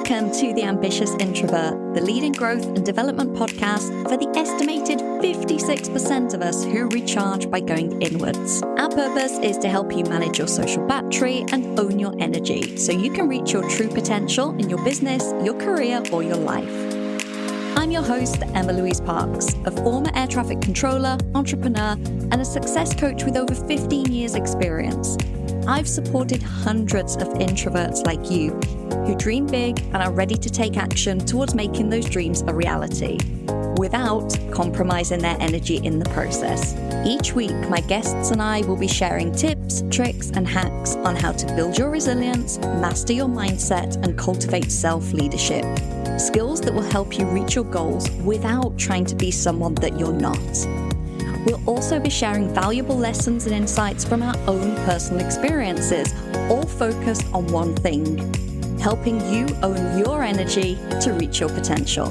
Welcome to The Ambitious Introvert, the leading growth and development podcast for the estimated 56% of us who recharge by going inwards. Our purpose is to help you manage your social battery and own your energy so you can reach your true potential in your business, your career, or your life. I'm your host, Emma-Louise Parks, a former air traffic controller, entrepreneur, and a success coach with over 15 years experience. I've supported hundreds of introverts like you who dream big and are ready to take action towards making those dreams a reality without compromising their energy in the process. Each week, my guests and I will be sharing tips, tricks, and hacks on how to build your resilience, master your mindset, and cultivate self-leadership. Skills that will help you reach your goals without trying to be someone that you're not. We'll also be sharing valuable lessons and insights from our own personal experiences, all focused on one thing, helping you own your energy to reach your potential.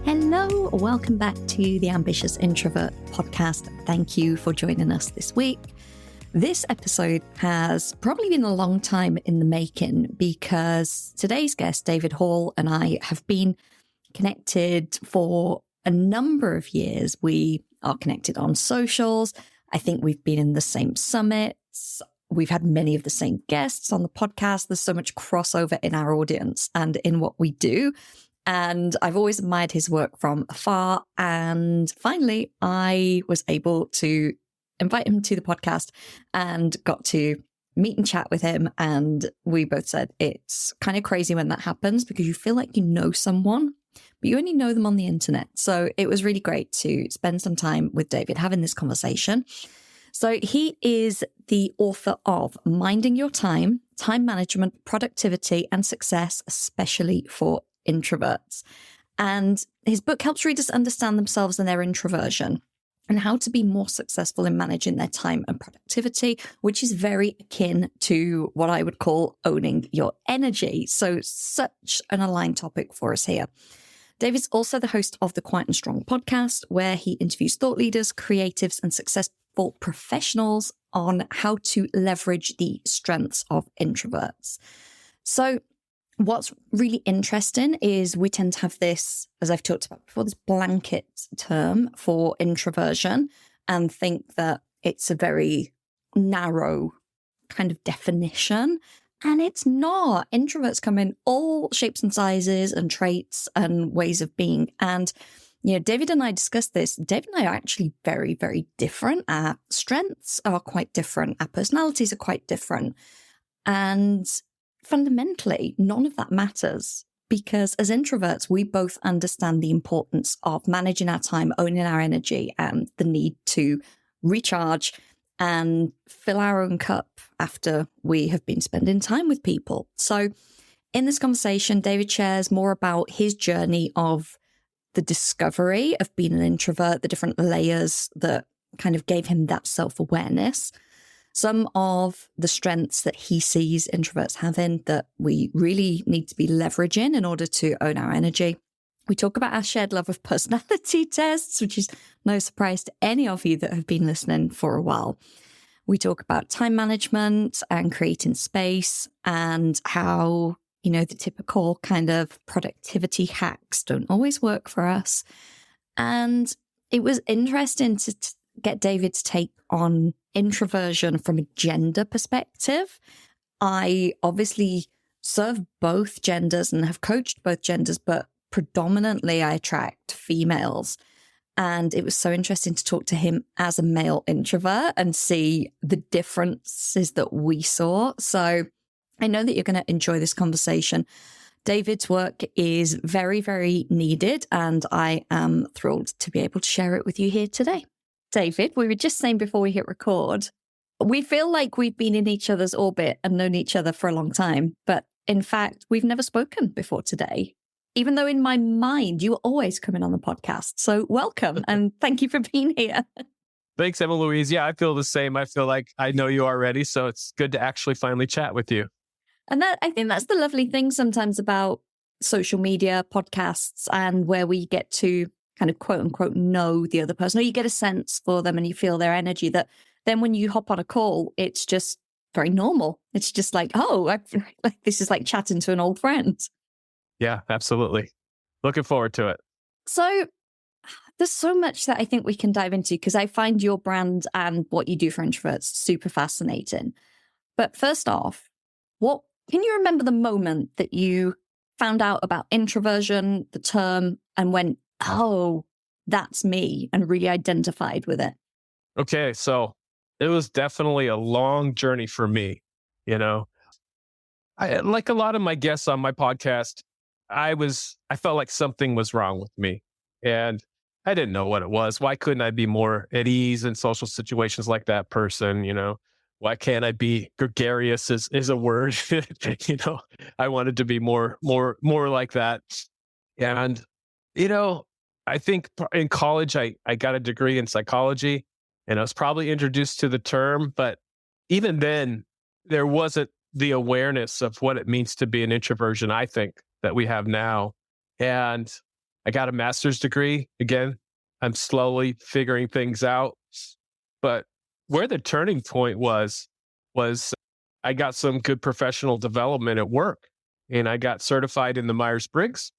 Hello, welcome back to the Ambitious Introvert podcast. Thank you for joining us this week. This episode has probably been a long time in the making because today's guest, David Hall, and I have been connected for a number of years. We are connected on socials. I think we've been in the same summits. We've had many of the same guests on the podcast. There's so much crossover in our audience and in what we do. And I've always admired his work from afar. And finally, I was able to invite him to the podcast and got to meet and chat with him. And we both said it's kind of crazy when that happens because you feel like you know someone, but you only know them on the internet. So it was really great to spend some time with David having this conversation. So he is the author of Minding Your Time, Time Management, Productivity and Success, especially for Introverts. And his book helps readers understand themselves and their introversion and how to be more successful in managing their time and productivity, which is very akin to what I would call owning your energy. So such an aligned topic for us here. David's also the host of the Quiet and Strong podcast, where he interviews thought leaders, creatives, and successful professionals on how to leverage the strengths of introverts. So what's really interesting is we tend to have this, as I've talked about before, this blanket term for introversion and think that it's a very narrow kind of definition. And it's not. Introverts come in all shapes and sizes and traits and ways of being. And, you know, David and I discussed this. David and I are actually very, very different. Our strengths are quite different. Our personalities are quite different. And fundamentally, none of that matters because as introverts, we both understand the importance of managing our time, owning our energy, and the need to recharge and fill our own cup after we have been spending time with people. So in this conversation, David shares more about his journey of the discovery of being an introvert, the different layers that kind of gave him that self-awareness, some of the strengths that he sees introverts having that we really need to be leveraging in order to own our energy. We talk about our shared love of personality tests, which is no surprise to any of you that have been listening for a while. We talk about time management and creating space and how, you know, the typical kind of productivity hacks don't always work for us. And it was interesting to get David's take on introversion from a gender perspective. I obviously serve both genders and have coached both genders, but predominantly I attract females. And it was so interesting to talk to him as a male introvert and see the differences that we saw. So I know that you're going to enjoy this conversation. David's work is very, very needed, and I am thrilled to be able to share it with you here today. David, we were just saying before we hit record, we feel like we've been in each other's orbit and known each other for a long time. But in fact, we've never spoken before today, even though in my mind, you were always coming on the podcast. So welcome and thank you for being here. Thanks, Emma-Louise. Yeah, I feel the same. I feel like I know you already. So it's good to actually finally chat with you. And that I think that's the lovely thing sometimes about social media, podcasts, and where we get to kind of quote unquote know the other person, or you get a sense for them and you feel their energy, that then when you hop on a call, it's just very normal. It's just like, oh, like this is like chatting to an old friend. Yeah, absolutely. Looking forward to it. So there's so much that I think we can dive into because I find your brand and what you do for introverts super fascinating. But first off, what can you remember the moment that you found out about introversion, the term, and went, oh, that's me, and really identified with it? Okay, so it was definitely a long journey for me. You know, like a lot of my guests on my podcast, I felt like something was wrong with me, and I didn't know what it was. Why couldn't I be more at ease in social situations like that person? Why can't I be gregarious? Is a word. you know, I wanted to be more like that, and you know, I think in college I got a degree in psychology, and I was probably introduced to the term, but even then, there wasn't the awareness of what it means to be an introversion, I think, that we have now. And I got a master's degree. Again, I'm slowly figuring things out. But where the turning point was I got some good professional development at work, and I got certified in the Myers-Briggs.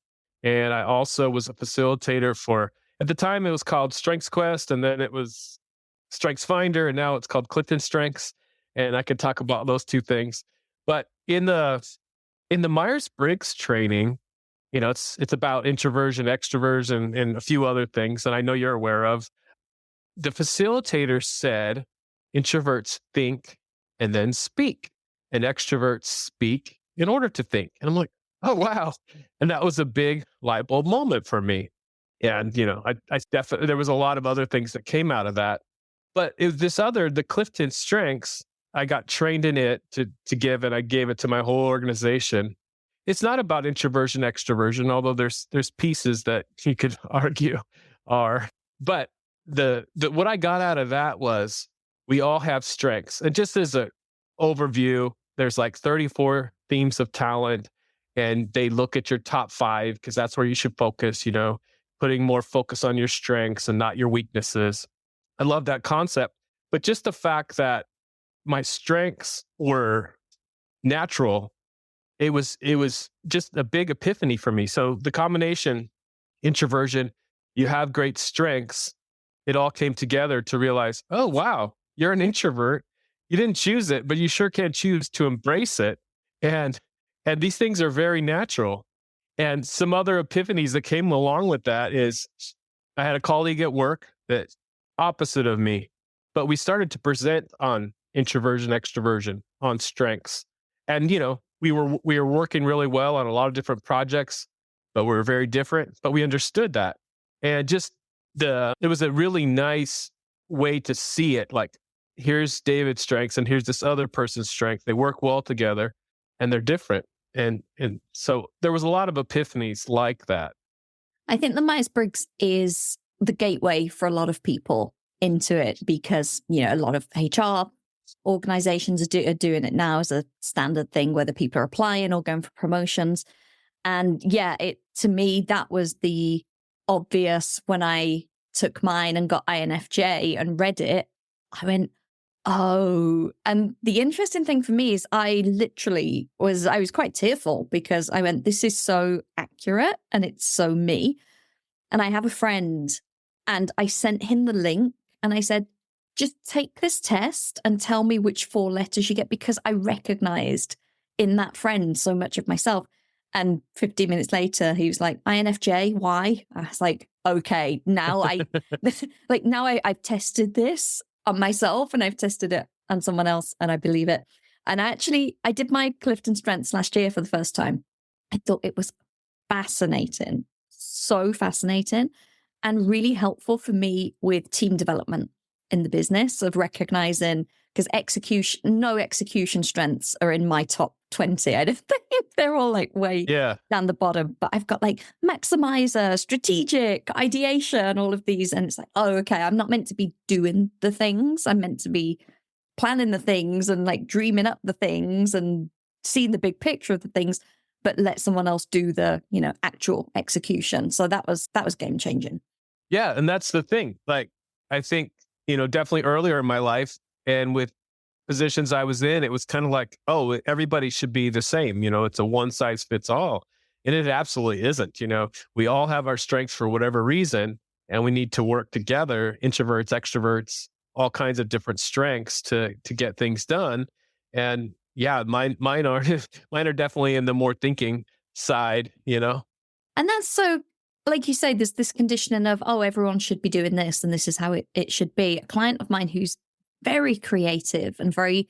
And I also was a facilitator for, at the time it was called Strengths Quest, and then it was Strengths Finder, and now it's called Clifton Strengths. And I could talk about those two things. But in the Myers-Briggs training, it's about introversion, extroversion, and a few other things, and I know you're aware of. The facilitator said introverts think and then speak, and extroverts speak in order to think. And I'm like, oh wow. And that was a big light bulb moment for me. And I definitely, there was a lot of other things that came out of that. But it was the Clifton Strengths, I got trained in it to give, and I gave it to my whole organization. It's not about introversion, extroversion, although there's pieces that you could argue are. But the what I got out of that was we all have strengths. And just as a overview, there's like 34 themes of talent, and they look at your top 5 because that's where you should focus, putting more focus on your strengths and not your weaknesses. I love that concept. But just the fact that my strengths were natural, it was just a big epiphany for me. So the combination, introversion, you have great strengths, it all came together to realize, oh wow, you're an introvert. You didn't choose it, but you sure can choose to embrace it. And these things are very natural. And some other epiphanies that came along with that is I had a colleague at work that's opposite of me, but we started to present on introversion, extroversion, on strengths. And we were working really well on a lot of different projects, but we were very different, but we understood that. And just it was a really nice way to see it. Like, here's David's strengths and here's this other person's strength. They work well together and they're different. And so there was a lot of epiphanies like that. I think the Myers-Briggs is the gateway for a lot of people into it because, a lot of HR organizations are doing it now as a standard thing, whether people are applying or going for promotions. And yeah, to me, that was the obvious when I took mine and got INFJ and read it. I went, oh, and the interesting thing for me is I was quite tearful because I went, this is so accurate and it's so me. And I have a friend and I sent him the link and I said, just take this test and tell me which 4 letters you get, because I recognized in that friend so much of myself. And 15 minutes later, he was like, INFJ, why? I was like, okay, now I've tested this on myself and I've tested it on someone else and I believe it. And I did my Clifton Strengths last year for the first time. I thought it was fascinating, so fascinating, and really helpful for me with team development in the business, of recognizing, because no execution strengths are in my top 20. I don't think they're all like way down the bottom, but I've got like maximizer, strategic, ideation, all of these. And it's like, oh, okay, I'm not meant to be doing the things. I'm meant to be planning the things and like dreaming up the things and seeing the big picture of the things, but let someone else do the, actual execution. So that was game changing. Yeah. And that's the thing. Like, I think, definitely earlier in my life and with positions I was in, it was kind of like, oh, everybody should be the same. It's a one size fits all. And it absolutely isn't. We all have our strengths for whatever reason, and we need to work together, introverts, extroverts, all kinds of different strengths to get things done. And yeah, mine are mine are definitely in the more thinking side. And that's so, like you say, there's this conditioning of, oh, everyone should be doing this and this is how it should be. A client of mine who's very creative and very,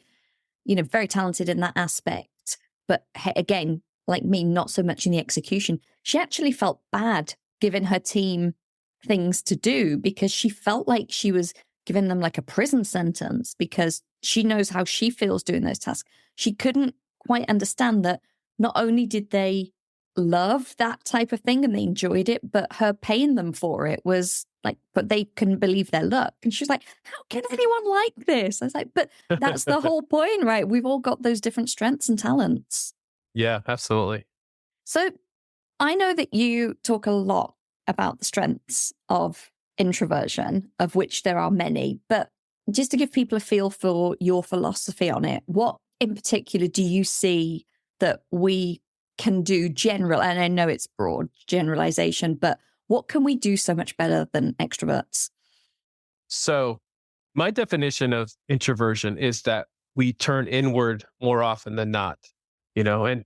very talented in that aspect. But again, like me, not so much in the execution. She actually felt bad giving her team things to do because she felt like she was giving them like a prison sentence because she knows how she feels doing those tasks. She couldn't quite understand that not only did they love that type of thing and they enjoyed it, but her paying them for it was like, but they couldn't believe their luck. And she was like, how can anyone like this? I was like, but that's the whole point, right? We've all got those different strengths and talents. Yeah, absolutely. So I know that you talk a lot about the strengths of introversion, of which there are many, but just to give people a feel for your philosophy on it, what in particular do you see that we can do general, and I know it's broad generalization, but what can we do so much better than extroverts? So my definition of introversion is that we turn inward more often than not, and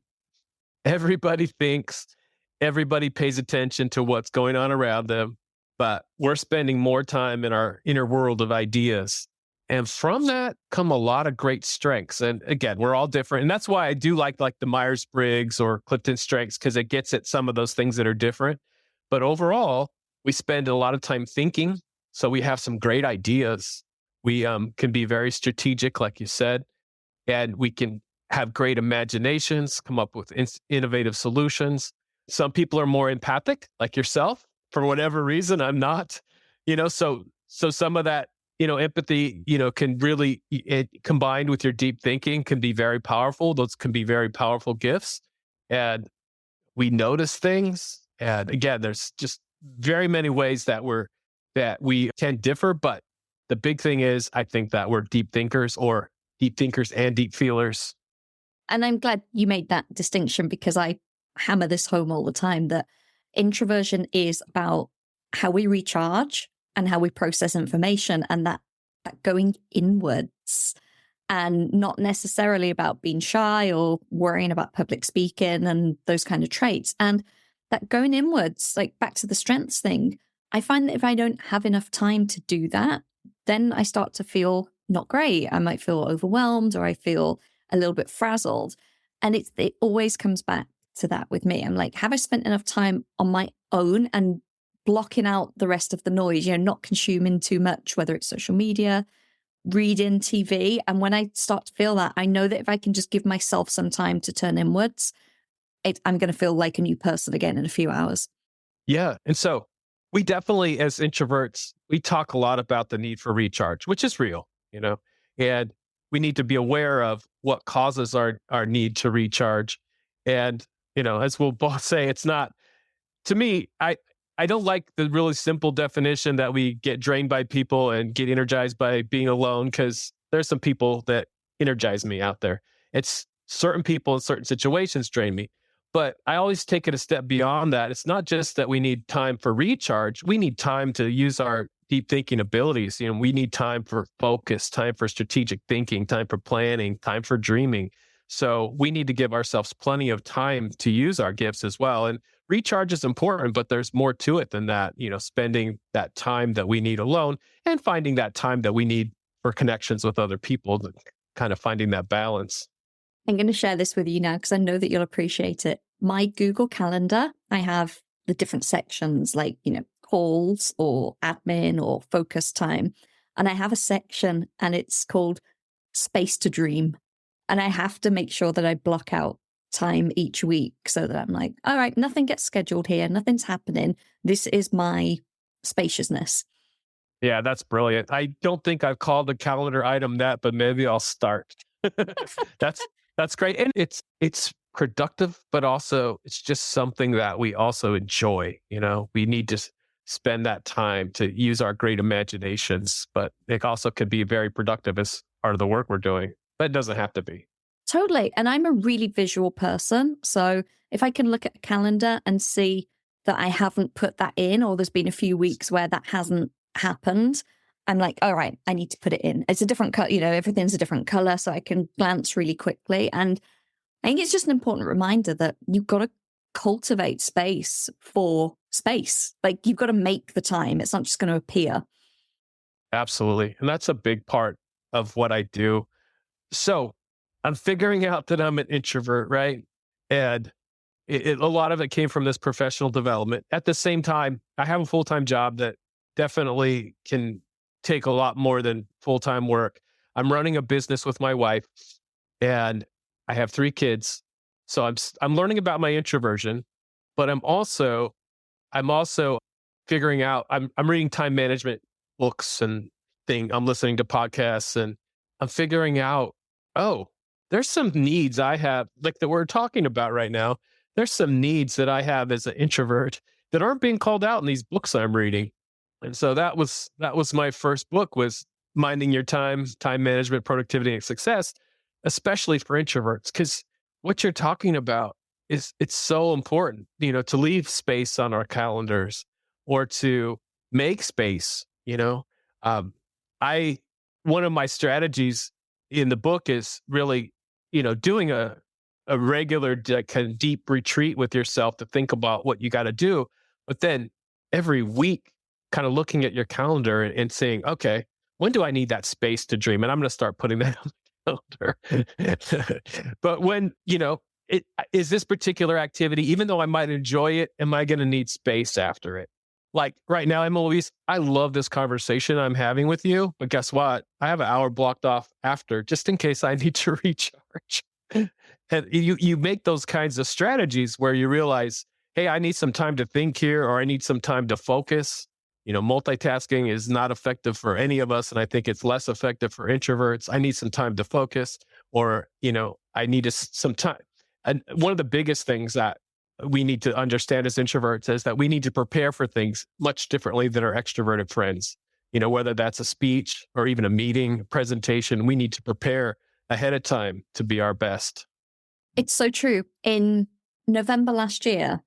everybody thinks, everybody pays attention to what's going on around them, but we're spending more time in our inner world of ideas. And from that come a lot of great strengths. And again, we're all different. And that's why I do like the Myers-Briggs or Clifton strengths, because it gets at some of those things that are different. But overall, we spend a lot of time thinking. So we have some great ideas. We can be very strategic, like you said, and we can have great imaginations, come up with innovative solutions. Some people are more empathic, like yourself. For whatever reason, I'm not. So some of that, empathy, can really, combined with your deep thinking, can be very powerful. Those can be very powerful gifts. And we notice things. And again, there's just very many ways that we can differ. But the big thing is, I think that we're deep thinkers and deep feelers. And I'm glad you made that distinction because I hammer this home all the time that introversion is about how we recharge and how we process information and that going inwards and not necessarily about being shy or worrying about public speaking and those kind of traits. And that going inwards, like back to the strengths thing, I find that if I don't have enough time to do that, then I start to feel not great. I might feel overwhelmed or I feel a little bit frazzled. And it always comes back to that with me. I'm like, have I spent enough time on my own and blocking out the rest of the noise, not consuming too much, whether it's social media, reading, TV. And when I start to feel that, I know that if I can just give myself some time to turn inwards, I'm going to feel like a new person again in a few hours. Yeah. And so we definitely, as introverts, we talk a lot about the need for recharge, which is real, and we need to be aware of what causes our need to recharge. And, as we'll both say, it's not, to me, I don't like the really simple definition that we get drained by people and get energized by being alone, because there's some people that energize me out there. It's certain people in certain situations drain me. But I always take it a step beyond that. It's not just that we need time for recharge. We need time to use our deep thinking abilities. We need time for focus, time for strategic thinking, time for planning, time for dreaming. So we need to give ourselves plenty of time to use our gifts as well. And recharge is important, but there's more to it than that, spending that time that we need alone and finding that time that we need for connections with other people, kind of finding that balance. I'm going to share this with you now because I know that you'll appreciate it. My Google Calendar, I have the different sections like, calls or admin or focus time. And I have a section and it's called Space to Dream. And I have to make sure that I block out time each week so that I'm like, all right, nothing gets scheduled here. Nothing's happening. This is my spaciousness. Yeah, that's brilliant. I don't think I've called the calendar item that, but maybe I'll start. That's great. And it's productive, but also it's just something that we also enjoy. We need to spend that time to use our great imaginations, but it also could be very productive as part of the work we're doing, but it doesn't have to be. Totally. And I'm a really visual person. So if I can look at a calendar and see that I haven't put that in, or there's been a few weeks where that hasn't happened, I'm like, all right, I need to put it in. It's a different color, everything's a different color. So I can glance really quickly. And I think it's just an important reminder that you've got to cultivate space for space. Like you've got to make the time. It's not just going to appear. Absolutely. And that's a big part of what I do. So I'm figuring out that I'm an introvert, right? And a lot of it came from this professional development. At the same time, I have a full-time job that definitely can take a lot more than full-time work. I'm running a business with my wife, and I have 3 kids. So I'm learning about my introversion, but I'm also figuring out, I'm reading time management books and I'm listening to podcasts, and I'm figuring out, oh, there's some needs I have, like that we're talking about right now. There's some needs that I have as an introvert that aren't being called out in these books I'm reading. And so that was my first book, was Minding Your Time Management, Productivity, and Success, especially for introverts, because what you're talking about is, it's so important, to leave space on our calendars or to make space. One of my strategies in the book is really, doing a regular kind of deep retreat with yourself to think about what you got to do. But then every week, kind of looking at your calendar and saying, okay, when do I need that space to dream? And I'm going to start putting that on the calendar. But when, is this particular activity, even though I might enjoy it, am I going to need space after it? Like right now, Emma-Louise, I love this conversation I'm having with you, but guess what? I have an hour blocked off after, just in case I need to recharge. And you make those kinds of strategies where you realize, hey, I need some time to think here, or I need some time to focus. Multitasking is not effective for any of us, and I think it's less effective for introverts. I need some time to focus, or, I need some time. And one of the biggest things that we need to understand as introverts is that we need to prepare for things much differently than our extroverted friends. Whether that's a speech or even a meeting, presentation, we need to prepare ahead of time to be our best. It's so true. In November last year,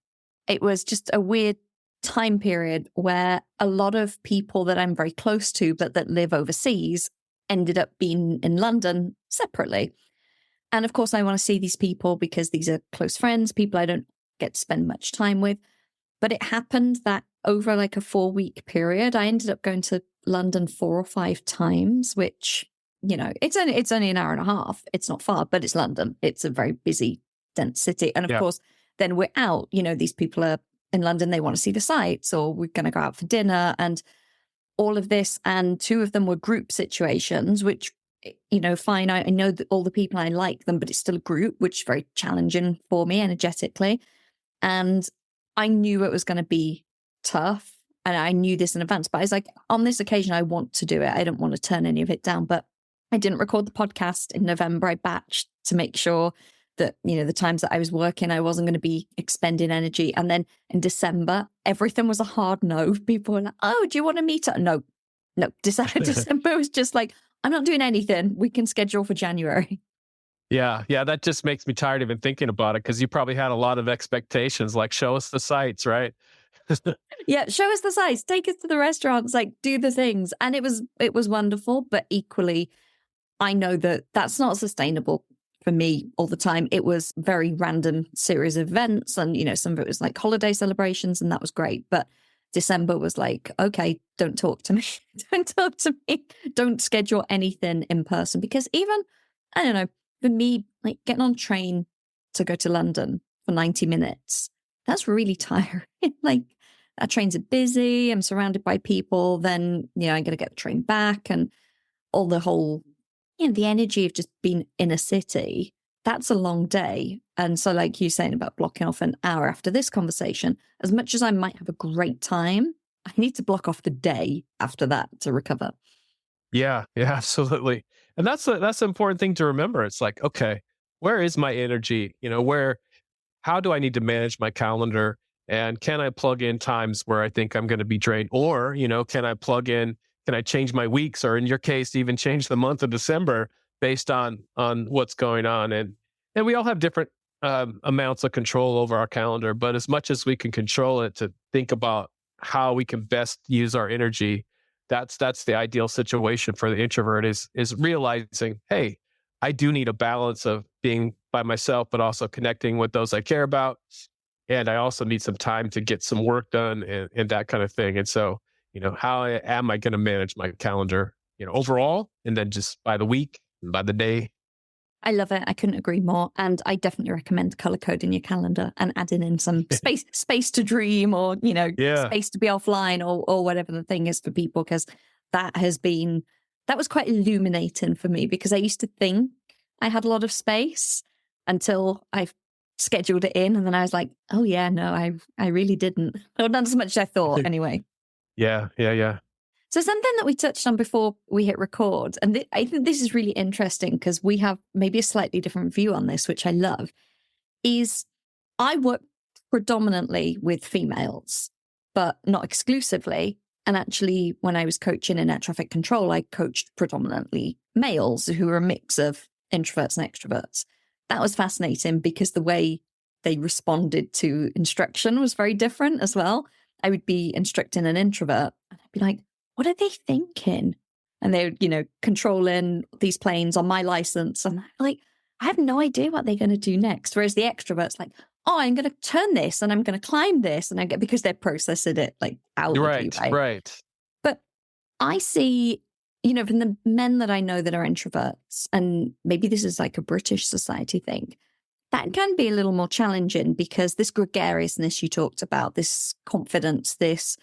it was just a weird time period where a lot of people that I'm very close to, but that live overseas, ended up being in London separately. And of course, I want to see these people because these are close friends, people I don't get to spend much time with. But it happened that over like a 4-week period, I ended up going to London 4 or 5 times, which, it's only an hour and a half. It's not far, but it's London. It's a very busy, dense city. And of course, then we're out, these people are in London, they want to see the sights, or we're going to go out for dinner and all of this. And 2 of them were group situations, which, fine. I know that all the people, I like them, but it's still a group, which is very challenging for me energetically. And I knew it was going to be tough, and I knew this in advance, but I was like, on this occasion, I want to do it. I don't want to turn any of it down, but I didn't record the podcast in November. I batched to make sure that, the times that I was working, I wasn't going to be expending energy. And then in December, everything was a hard no. People were like, oh, do you want to meet up? No. December was just like, I'm not doing anything. We can schedule for January. Yeah. That just makes me tired even thinking about it, because you probably had a lot of expectations, like show us the sights, right? Yeah, show us the sights, take us to the restaurants, like do the things. And it was wonderful, but equally, I know that that's not sustainable for me all the time. It was very random series of events, and some of it was like holiday celebrations, and that was great. But December was like, okay, don't talk to me. Don't schedule anything in person, because even, I don't know, for me, like getting on a train to go to London for 90 minutes, that's really tiring. Like that trains are busy, I'm surrounded by people, then, I'm going to get the train back, and all the whole, the energy of just being in a city, that's a long day. And so like you saying about blocking off an hour after this conversation, as much as I might have a great time, I need to block off the day after that to recover. Yeah, absolutely. And that's an important thing to remember. It's like, okay, where is my energy? How do I need to manage my calendar? And can I plug in times where I think I'm going to be drained? Or, can I change my weeks, or in your case, even change the month of December based on what's going on? And we all have different amounts of control over our calendar, but as much as we can control it, to think about how we can best use our energy, that's the ideal situation for the introvert, is realizing, hey, I do need a balance of being by myself, but also connecting with those I care about. And I also need some time to get some work done, and that kind of thing. And so, how am I going to manage my calendar, overall, and then just by the week and by the day? I love it. I couldn't agree more. And I definitely recommend color coding your calendar and adding in some space to dream, or, Yeah. space to be offline, or whatever the thing is for people. Because that was quite illuminating for me, because I used to think I had a lot of space until I scheduled it in. And then I was like, oh yeah, no, I really didn't. Or not as much as I thought anyway. Yeah. So something that we touched on before we hit record, and I think this is really interesting because we have maybe a slightly different view on this, which I love, is I work predominantly with females, but not exclusively. And actually, when I was coaching in air traffic control, I coached predominantly males who were a mix of introverts and extroverts. That was fascinating because the way they responded to instruction was very different as well. I would be instructing an introvert and I'd be like, what are they thinking? And they're, controlling these planes on my license. And I'm like, I have no idea what they're going to do next. Whereas the extrovert's like, oh, I'm going to turn this and I'm going to climb this. And because they're processing it like outwardly, right. But I see, from the men that I know that are introverts, and maybe this is like a British society thing, that can be a little more challenging, because this gregariousness you talked about, this confidence, this,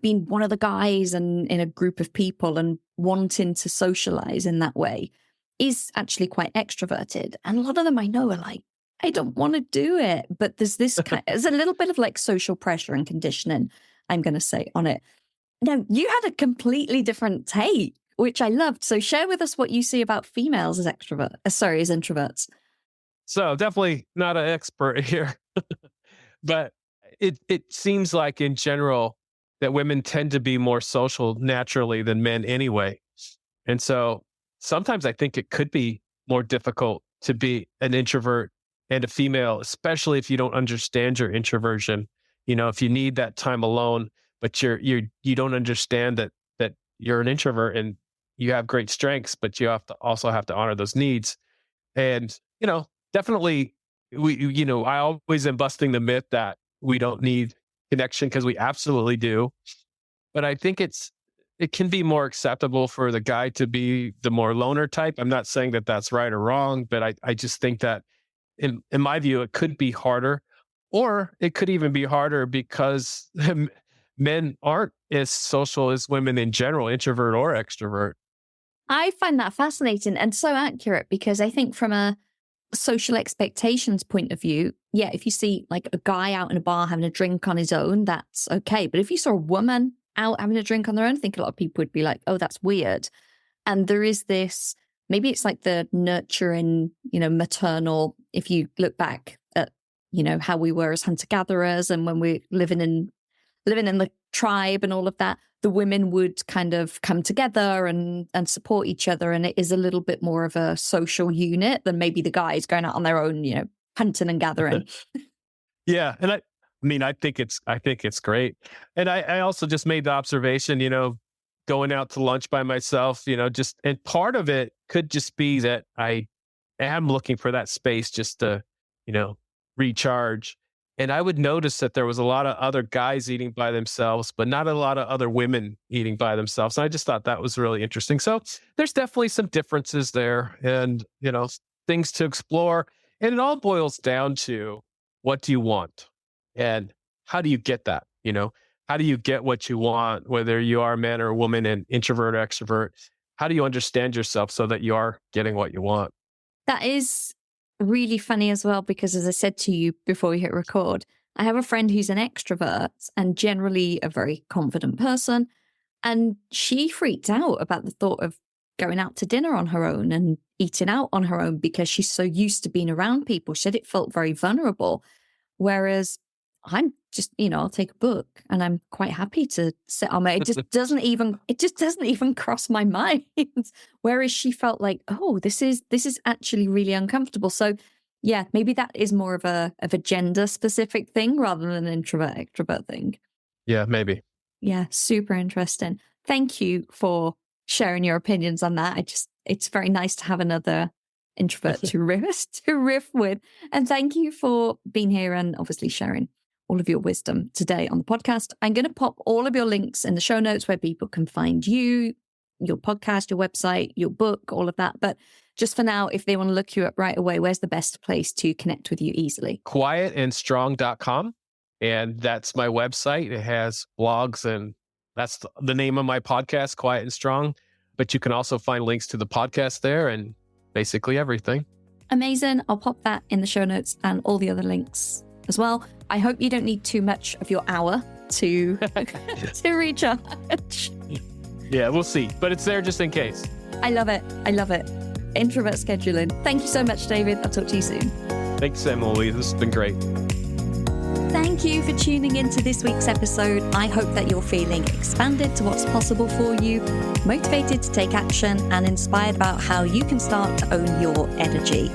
being one of the guys and in a group of people and wanting to socialize in that way, is actually quite extroverted. And a lot of them I know are like, I don't want to do it. But there's there's a little bit of like social pressure and conditioning, I'm going to say, on it. Now, you had a completely different take, which I loved. So share with us what you see about females as as introverts. So definitely not an expert here, but it seems like in general that women tend to be more social naturally than men anyway. And so sometimes I think it could be more difficult to be an introvert and a female, especially if you don't understand your introversion. If you need that time alone, but you don't understand that you're an introvert and you have great strengths, but you also have to honor those needs. And, definitely I always am busting the myth that we don't need connection, because we absolutely do. But I think it can be more acceptable for the guy to be the more loner type. I'm not saying that that's right or wrong, but I just think that in my view, it could be harder, or it could even be harder because men aren't as social as women in general, introvert or extrovert. I find that fascinating and so accurate, because I think from a social expectations point of view, yeah, if you see like a guy out in a bar having a drink on his own, that's okay. But if you saw a woman out having a drink on their own, I think a lot of people would be like, oh, that's weird. And there is this, maybe it's like the nurturing, maternal, if you look back at, how we were as hunter-gatherers, and when we're living in the tribe and all of that, the women would kind of come together and support each other. And it is a little bit more of a social unit than maybe the guys going out on their own, hunting and gathering. Yeah. And I think it's great. And I also just made the observation, going out to lunch by myself, and part of it could just be that I am looking for that space just to, recharge. And I would notice that there was a lot of other guys eating by themselves, but not a lot of other women eating by themselves. And I just thought that was really interesting. So there's definitely some differences there, and, things to explore. And it all boils down to, what do you want? And how do you get that? How do you get what you want, whether you are a man or a woman, and introvert or extrovert? How do you understand yourself so that you are getting what you want? That is really funny as well, because as I said to you before we hit record, I have a friend who's an extrovert and generally a very confident person. And she freaked out about the thought of going out to dinner on her own and eating out on her own, because she's so used to being around people. She said it felt very vulnerable. Whereas I'm just, I'll take a book and I'm quite happy to sit on it. It just doesn't even cross my mind. Whereas she felt like, oh, this is actually really uncomfortable. So yeah, maybe that is more of a gender specific thing rather than an introvert extrovert thing. Yeah, maybe. Yeah, super interesting. Thank you for sharing your opinions on that. It's very nice to have another introvert to riff with. And thank you for being here and obviously sharing all of your wisdom today on the podcast. I'm going to pop all of your links in the show notes where people can find you, your podcast, your website, your book, all of that. But just for now, if they want to look you up right away, where's the best place to connect with you easily? quietandstrong.com. And that's my website. It has blogs, and that's the name of my podcast, Quiet and Strong. But you can also find links to the podcast there and basically everything. Amazing. I'll pop that in the show notes and all the other links as well. I hope you don't need too much of your hour to recharge. Yeah, we'll see. But it's there just in case. I love it. Introvert scheduling. Thank you so much, David. I'll talk to you soon. Thanks, Emma-Louise. This has been great. Thank you for tuning into this week's episode. I hope that you're feeling expanded to what's possible for you, motivated to take action, and inspired about how you can start to own your energy.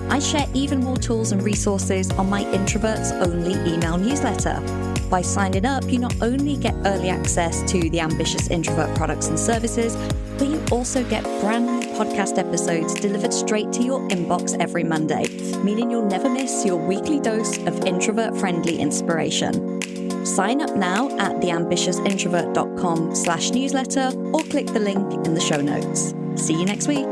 I share even more tools and resources on my Introverts Only email newsletter. By signing up, you not only get early access to the Ambitious Introvert products and services, but you also get brand new podcast episodes delivered straight to your inbox every Monday, meaning you'll never miss your weekly dose of introvert-friendly inspiration. Sign up now at theambitiousintrovert.com/newsletter or click the link in the show notes. See you next week.